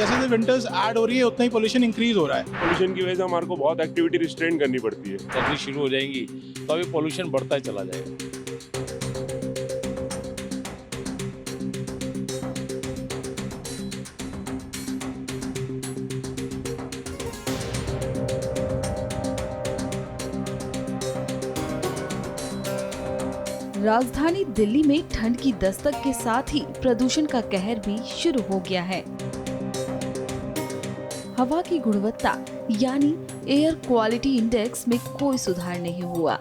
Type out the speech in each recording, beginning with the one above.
जैसे जैसे winters add हो रही है उतना ही पोल्यूशन इंक्रीज हो रहा है। पोल्यूशन की वजह से हमारे को बहुत एक्टिविटी रिस्ट्रेन करनी पड़ती है। सर्दी शुरू हो जाएंगी तो अभी पोल्यूशन बढ़ता ही चला जाएगा। राजधानी दिल्ली में ठंड की दस्तक के साथ ही प्रदूषण का कहर भी शुरू हो गया है। हवा की गुणवत्ता यानी एयर क्वालिटी इंडेक्स में कोई सुधार नहीं हुआ।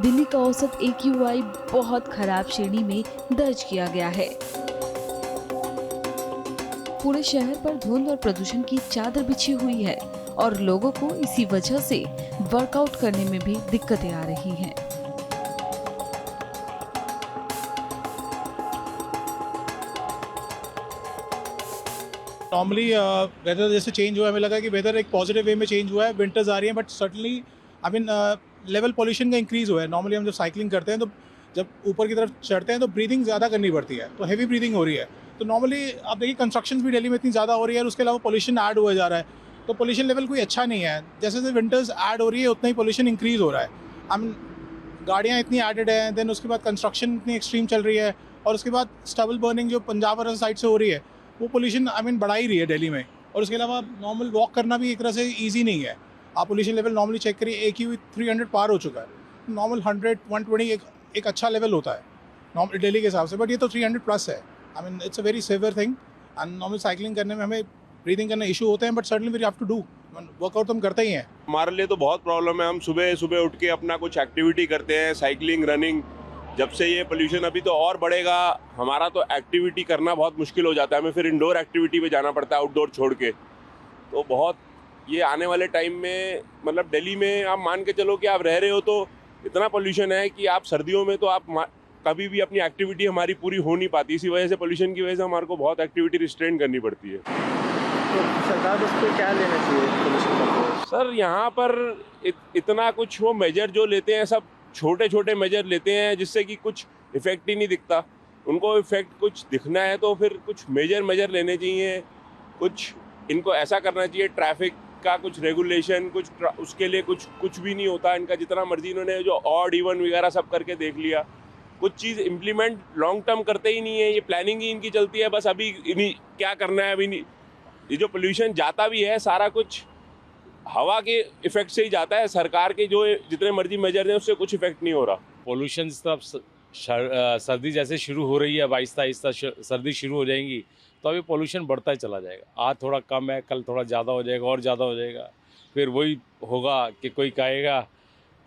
दिल्ली का औसत AQI बहुत खराब श्रेणी में दर्ज किया गया है। पूरे शहर पर धुंध और प्रदूषण की चादर बिछी हुई है और लोगों को इसी वजह से वर्कआउट करने में भी दिक्कतें आ रही हैं। नॉर्मली वेदर जैसे चेंज हुआ है, हमें लगा कि वेदर एक पॉजिटिव वे में चेंज हुआ है, विंटर्स आ रही हैं, but certainly I mean level pollution का इंक्रीज हुआ है। नॉर्मली हम जब साइकिलिंग करते हैं तो जब ऊपर की तरफ चढ़ते हैं तो ब्रीदिंग ज़्यादा करनी पड़ती है, तो हैवी ब्रीदिंग हो रही है। तो नॉर्मली आप देखिए कंस्ट्रक्शन भी दिल्ली में इतनी ज़्यादा हो रही है और उसके अलावा पोल्यूशन ऐड हुआ जा रहा है, तो पोल्यूशन लेवल कोई अच्छा नहीं है। जैसे जैसे विंटर्स ऐड हो रही है उतना ही पोल्यूशन इंक्रीज हो रहा है। आई मीन गाड़ियाँ इतनी एडेड हैं, देन उसके बाद कंस्ट्रक्शन इतनी एक्सट्रीम चल रही है और उसके बाद स्टबल बर्निंग जो पंजाब और साइड से हो रही है वो पोल्यूशन आई मीन बढ़ा ही रही है दिल्ली में। और उसके अलावा नॉर्मल वॉक करना भी एक तरह से ईजी नहीं है। आप पोल्यूशन लेवल नॉर्मली चेक करिए, AQI 300 पार हो चुका है। नॉर्मल 100 120 एक अच्छा लेवल होता है नॉर्मल दिल्ली के हिसाब से, बट ये तो 300 प्लस है। I mean it's a very severe thing. And normal cycling करने में हमें ब्रीदिंग करने इशू होते हैं, but certainly we have to do workout तो हम करते ही हैं। हमारे लिए तो बहुत प्रॉब्लम है। हम सुबह सुबह उठ के अपना कुछ एक्टिविटी करते हैं, साइकिलिंग, रनिंग। जब से ये पोल्यूशन अभी तो और बढ़ेगा, हमारा तो एक्टिविटी करना बहुत मुश्किल हो जाता है। हमें फिर इंडोर एक्टिविटी पे जाना पड़ता है, आउटडोर छोड़ के। तो बहुत ये आने वाले टाइम में मतलब दिल्ली में आप मान के चलो कि आप रह रहे हो तो इतना पोल्यूशन है कि आप सर्दियों में तो आप कभी भी अपनी एक्टिविटी हमारी पूरी हो नहीं पाती। इसी वजह से, पोल्यूशन की वजह से हमारे को बहुत एक्टिविटी रिस्ट्रेन करनी पड़ती है। तो सरकार उस पर क्या लेना चाहिए पोल्यूशन कंट्रोल? सर यहाँ पर इतना कुछ वो मेजर जो लेते हैं सब छोटे छोटे मेजर लेते हैं जिससे कि कुछ इफेक्ट ही नहीं दिखता। उनको इफेक्ट कुछ दिखना है तो फिर कुछ मेजर लेने चाहिए। कुछ इनको ऐसा करना चाहिए, ट्रैफिक का कुछ रेगुलेशन, उसके लिए कुछ भी नहीं होता इनका। जितना मर्जी इन्होंने जो ऑड इवन वगैरह सब करके देख लिया, कुछ चीज़ इम्प्लीमेंट लॉन्ग टर्म करते ही नहीं है। ये प्लानिंग ही इनकी चलती है बस। अभी इन्हीं क्या करना है, अभी नहीं। ये जो पोल्यूशन जाता भी है सारा कुछ हवा के इफेक्ट से ही जाता है। सरकार के जो जितने मर्जी मेजर हैं उससे कुछ इफेक्ट नहीं हो रहा। पोल्यूशन सब सर्दी जैसे शुरू हो रही है, अब आहिस्ता आहिस्ता सर्दी शुरू हो जाएंगी तो अभी पोल्यूशन बढ़ता ही चला जाएगा। आज थोड़ा कम है, कल थोड़ा ज़्यादा हो जाएगा और ज़्यादा हो जाएगा। फिर वही होगा कि कोई कहेगा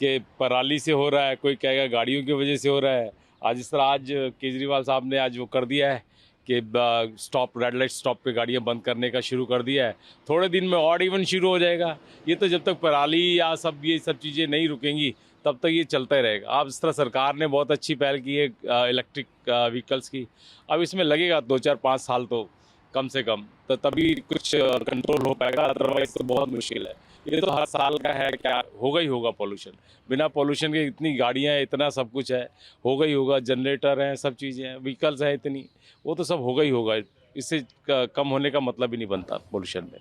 कि पराली से हो रहा है, कोई कहेगा गाड़ियों की वजह से हो रहा है। आज इस तरह आज केजरीवाल साहब ने आज वो कर दिया है कि रेड लाइट स्टॉप पे गाड़ियाँ बंद करने का शुरू कर दिया है। थोड़े दिन में ऑड इवन शुरू हो जाएगा। ये तो जब तक पराली या ये सब चीज़ें नहीं रुकेंगी तब तक ये चलता ही रहेगा। अब इस तरह सरकार ने बहुत अच्छी पहल की है इलेक्ट्रिक व्हीकल्स की। अब इसमें लगेगा 2-4-5 साल तो कम से कम, तो तभी कुछ कंट्रोल हो पाएगा, अदरवाइज तो बहुत मुश्किल है। ये तो हर साल का है, क्या होगा ही होगा पोल्यूशन। बिना पोल्यूशन के इतनी गाड़ियाँ, इतना सब कुछ है, होगा ही होगा। जनरेटर हैं, सब चीज़ें हैं, व्हीकल्स हैं इतनी, वो तो सब होगा ही होगा। इससे कम होने का मतलब ही नहीं बनता पोल्यूशन में।